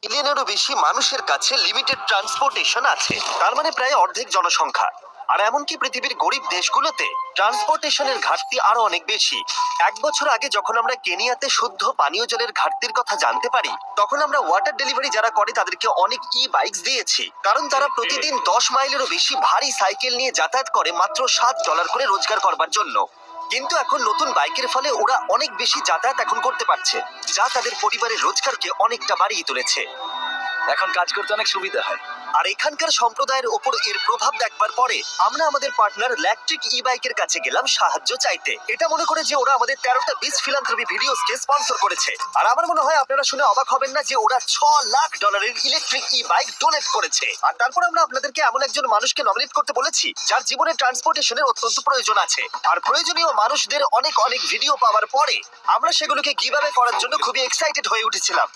মিলিয়নেরও বেশি মানুষের কাছে লিমিটেড ট্রান্সপোর্টেশন আছে, তার মানে প্রায় অর্ধেক জনসংখ্যা। আর এমনকি পৃথিবীর গরিব দেশগুলোতে ট্রান্সপোর্টেশনের ঘাটতি আরো অনেক বেশি। 1 বছর আগে যখন আমরা কেনিয়াতে শুদ্ধ পানীয় জলের ঘাটতির কথা জানতে পারি, তখন আমরা ওয়াটার ডেলিভারি যারা করে তাদেরকে অনেক বাইকস দিয়েছি, কারণ তারা প্রতিদিন 10 মাইলেরও বেশি ভারী সাইকেল নিয়ে যাতায়াত করে মাত্র $7 করে রোজগার করবার জন্য। কিন্তু এখন নতুন বাইকের ফলে ওরা অনেক বেশি যাতায়াত এখন করতে পারছে, যা তাদের পরিবারের রোজগারকে অনেকটা বাড়িয়ে তুলেছে। এখন কাজ করতে অনেক সুবিধা হয়। আর এখানকার সম্প্রদায়ের ওপর এর প্রভাব দেখবার পরে আমরা আমাদের পার্টনার ইলেকট্রিক বাইকের কাছে গেলাম সাহায্য চাইতে। এটা মনে করে যে ওরা আমাদের 13টা বিচ ফিলান্থ্রপি ভিডিওসকে স্পন্সর করেছে। আর আমার মনে হয় আপনারা শুনে অবাক হবেন না যে ওরা $6 লাখ ইলেকট্রিক বাইক ডোনেট করেছে। আর তারপর আমরা আপনাদেরকে এমন একজন মানুষকে নমিনেট করতে বলেছি যার জীবনে ট্রান্সপোর্টেশনের অত্যন্ত প্রয়োজন আছে। আর প্রয়োজনীয় মানুষদের অনেক অনেক ভিডিও পাওয়ার পরে আমরা সেগুলোকে কিভাবে করার জন্য খুবই এক্সাইটেড হয়ে উঠেছিলাম।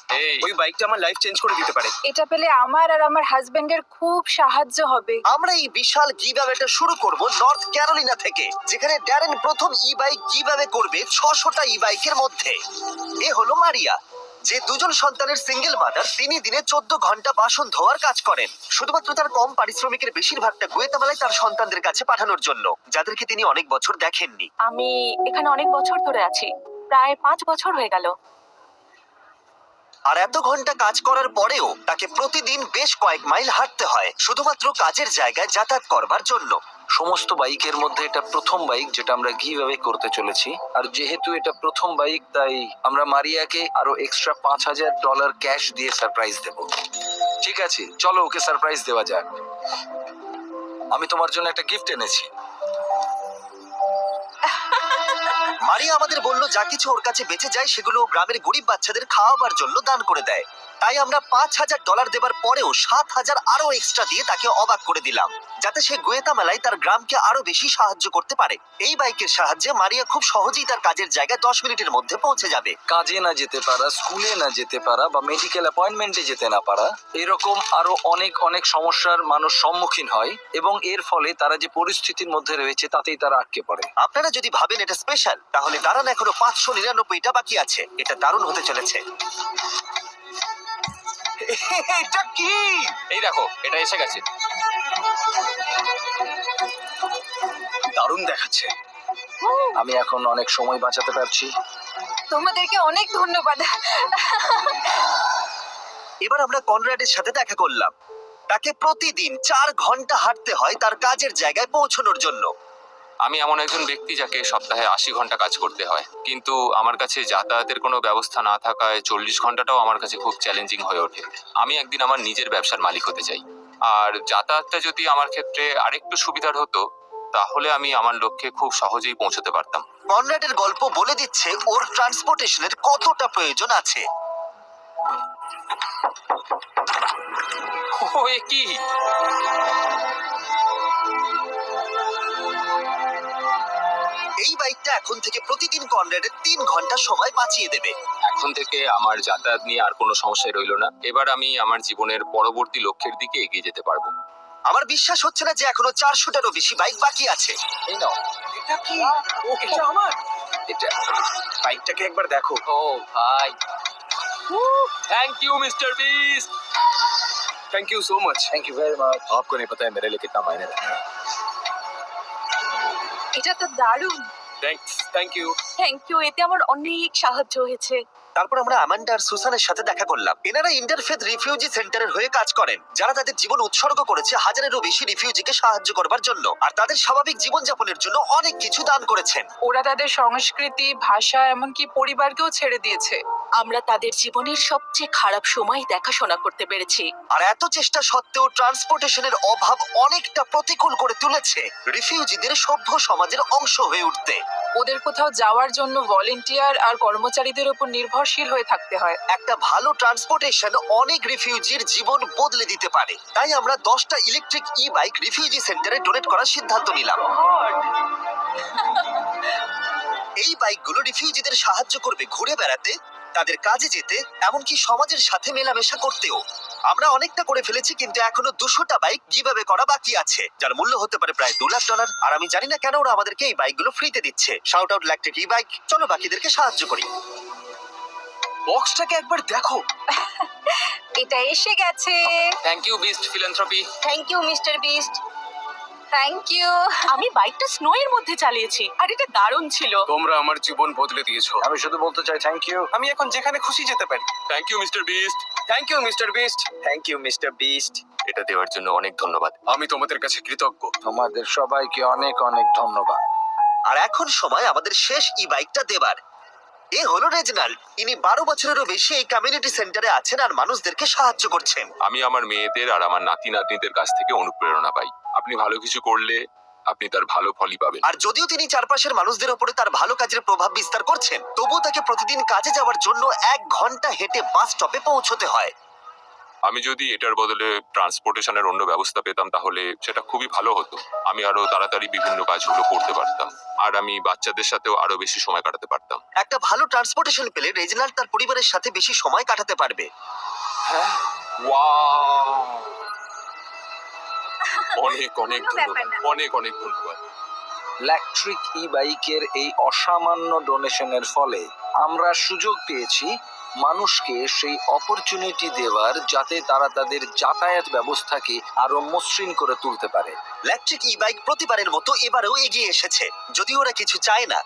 ওই বাইকটা আমার লাইফ চেঞ্জ করে দিতে পারে। এটা পেলে আমার আর আমার হাজবেন্ডের খুব সাহায্য হবে। আমরা এই বিশাল গিভঅ্যাওয়েটা শুরু করব নর্থ ক্যারোলিনা থেকে, যেখানে ড্যারেন প্রথম বাইক গিভঅ্যাওয়ে করবে 600টা বাইকের মধ্যে। এ হলো মারিয়া, যে দুজন সন্তানের সিঙ্গেল মাদার। তিনি দিনে 14 ঘন্টা বাসন ধোয়ার কাজ করেন, শুধুমাত্র তার কম পারিশ্রমিকের বেশিরভাগটা গুয়েতামালায় তার সন্তানদের কাছে পাঠানোর জন্য, যাদেরকে তিনি অনেক বছর দেখেননি। আমি এখানে অনেক বছর ধরে আছি, প্রায় 5 বছর হয়ে গেল। আর এত ঘন্টা কাজ করার পরেও তাকে প্রতিদিন বেশ কয়েক মাইল হাঁটতে হয় শুধুমাত্র কাজের জায়গায় যাতায়াত করবার জন্য। সমস্ত বাইকের মধ্যে এটা প্রথম বাইক যেটা আমরা গিভঅ্যাওয়ে করতে চলেছি। আর যেহেতু এটা প্রথম বাইক, তাই আমরা মারিয়াকে আরো এক্সট্রা $5,000 ক্যাশ দিয়ে সারপ্রাইজ দেব। ঠিক আছে, চলো ওকে সারপ্রাইজ দেওয়া যাক। আমি তোমার জন্য একটা গিফট এনেছি। মারিয়া আমাদের বলল যা কিছু ওর কাছে বেঁচে যায় সেগুলো ও গ্রামের গরিব বাচ্চাদের খাওয়াবার জন্য দান করে দেয়। তাই আমরা $5,000 দেবার পরেও 7,000 আরো এক্সট্রা দিয়ে তাকে অবাক করে দিলাম, যাতে সে গুয়েতামালায় তার গ্রামকে আরো বেশি সাহায্য করতে পারে। এই বাইকের সাহায্যে মারিয়া খুব সহজেই তার কাজের জায়গায় 10 মিনিটের মধ্যে পৌঁছে যাবে। কাজে না যেতে পারা, স্কুলে না যেতে পারা, বা মেডিকেল অ্যাপয়েন্টমেন্টে যেতে না পারা, এরকম আরো অনেক অনেক সমস্যার মানুষ সম্মুখীন হয়, এবং এর ফলে তারা যে পরিস্থিতির মধ্যে রয়েছে তাতেই তারা আটকে পড়ে। আপনারা যদি ভাবেন এটা স্পেশাল, তাহলে দাঁড়ান, এখনো 599টা বাকি আছে। এটা দারুণ হতে চলেছে। এটা কি? এই দেখো, এটা এসে গেছে। দারুণ দেখাচ্ছে। আমি এখন অনেক সময় বাঁচাতে পারছি। তোমাদেরকে অনেক ধন্যবাদ। এবার আমরা কনরাডের সাথে দেখা করলাম। তাকে প্রতিদিন 4 ঘন্টা হাঁটতে হয় তার কাজের জায়গায় পৌঁছানোর জন্য। আমি এমন একজন ব্যক্তি যাকে সপ্তাহে 80 ঘন্টা কাজ করতে হয়, কিন্তু আমার কাছে যাতায়াতের কোনো ব্যবস্থা না থাকায় 40 ঘন্টাটাও আমার কাছে খুব চ্যালেঞ্জিং হয়ে ওঠে। আমি একদিন আমার নিজের ব্যবসার মালিক হতে চাই, আর যাতায়াতটা যদি আমার ক্ষেত্রে আরেকটু সুবিধার হতো, তাহলে আমি আমার লক্ষ্যে খুব সহজেই পৌঁছতে পারতাম। কনরাডের গল্প বলে দিচ্ছে ওর ট্রান্সপোর্টেশনের কতটা প্রয়োজন আছে। ও, এ কি? এই বাইকটা এখন থেকে প্রতিদিন কনরাডের 3 ঘন্টা সময় বাঁচিয়ে দেবে। এখন থেকে আমার যাতায়াত নিয়ে আর কোনো সমস্যাই রইল না। এবার আমি আমার জীবনের পরবর্তী লক্ষ্যের দিকে এগিয়ে যেতে পারবো। আমার বিশ্বাস হচ্ছে না যে এখনো 400টারও বেশি বাইক বাকি আছে। এই নাও। এটা কি? এটা আমার। এটা বাইকটাকে একবার দেখো। ও ভাই, thank you Mister Beast. Thank you so much. Thank you very much. आपको नहीं पता है मेरे लिए कितना मायने रखता है। এটা তো দারুণ। Thanks. Thank you. Thank you, এতে আমার অনেক সাহায্য হয়েছে। তারপর আমরা আমান্ডা আর সুসানের সাথে দেখা করলাম। এনারা ইন্টারফেথ রিফিউজি সেন্টারের হয়ে কাজ করেন, যারা তাদের জীবন উৎসর্গ করেছে হাজারেরও বেশি রিফিউজিকে সাহায্য করবার জন্য, আর তাদের স্বাভাবিক জীবনযাপনের জন্য অনেক কিছু দান করেছেন। ওরা তাদের সংস্কৃতি, ভাষা, এমনকি পরিবারকেও ছেড়ে দিয়েছে। আমরা তাদের জীবনের সবচেয়ে খারাপ সময় দেখাশোনা করতে পেরেছি। আর এত চেষ্টা সত্ত্বেও ট্রান্সপোর্টেশনের অভাব অনেকটা প্রতিকূল করে তুলেছে রিফিউজিদের সভ্য সমাজের অংশ হয়ে উঠতে। ওদের কোথাও যাওয়ার জন্য ভলেন্টিয়ার আর কর্মচারীদের উপর নির্ভরশীল হয়ে থাকতে হয়। একটা ভালো ট্রান্সপোর্টেশন অনেক রিফিউজির জীবন বদলে দিতে পারে। তাই আমরা 10টা ইলেকট্রিক বাইক রিফিউজি সেন্টারে ডোনেট করার সিদ্ধান্ত নিলাম। এই বাইকগুলো রিফিউজিদের সাহায্য করবে ঘুরে বেড়াতে, তাদের কাজে যেতে, এমনকি সমাজের সাথে মেলামেশা করতেও। আমরা অনেকটা করে ফেলেছি, কিন্তু এখনো 200টা বাইক গিভঅ্যাওয়ে করা বাকি আছে, যার মূল্য হতে পারে প্রায় $2 লাখ। আর আমি জানি না কেন ওরা আমাদেরকে এই বাইকগুলো ফ্রিতে দিচ্ছে। Shout out electric bike. চলো বাকিদেরকে সাহায্য করি। বক্সটাকে একবার দেখো। এটা এটা এসে গেছে। Thank you Beast philanthropy. Thank you Mister Beast. Thank you. আমি বাইকটা স্নো এর মধ্যে চালিয়েছি আর এটা দারুণ ছিল। তোমরা আমার জীবন বদলে দিয়েছো। আমি শুধু বলতে চাই থ্যাংক ইউ। আমি এখন যেখানে খুশি যেতে পারি। Thank you Mister Beast. Thank you Mister Beast. Thank you Mister Beast. এটা দেওয়ার জন্য অনেক ধন্যবাদ। আমি তোমাদের কাছে কৃতজ্ঞ। তোমাদের সবাইকে অনেক অনেক ধন্যবাদ। আর এখন সময় আমাদের শেষ ই বাইকটা দেবার। এ হলো রেজনাল্ড। ইনি 12 বছরেরও বেশি এই কমিউনিটি সেন্টারে আছেন আর মানুষদেরকে সাহায্য করছেন। আমি আমার মেয়েদের আর আমার নাতি নাতনিদের কাছ থেকে অনুপ্রেরণা পাই। আপনি ভালো কিছু করলে আপনি তার ভালো ফলই পাবেন। আর যদিও তিনি চারপাশের মানুষদের উপরে তার ভালো কাজের প্রভাব বিস্তার করছেন, তবুও তাকে প্রতিদিন কাজে যাওয়ার জন্য 1 ঘন্টা হেঁটে বাস স্টপে পৌঁছতে হয়। আমি যদি এটার বদলে ট্রান্সপোর্টেশনের অন্য ব্যবস্থা পেতাম তাহলে সেটা খুবই ভালো হতো। আমি আরো তাড়াতাড়ি বিভিন্ন কাজগুলো করতে পারতাম আর আমি বাচ্চাদের সাথেও আরো বেশি সময় কাটাতে পারতাম। একটা ভালো ট্রান্সপোর্টেশন পেলে রেজনাল্ড তার পরিবারের সাথে বেশি সময় কাটাতে পারবে। অনেক অনেক ধন্যবাদ, অনেক অনেক ধন্যবাদ। ইলেকট্রিক ই বাইকের এই অসামান্য ডোনেশনের ফলে আমরা সুযোগ পেয়েছি মানুষকে সেই অপরচুনিটি দেওয়ার, যাতে তারা তাদের যাতায়াত ব্যবস্থাকে আরো মসৃণ করে তুলতে পারে। ইলেকট্রিক ই বাইক প্রতিবারের মতো এবারেও এগিয়ে এসেছে, যদিও ওরা কিছু চায় না।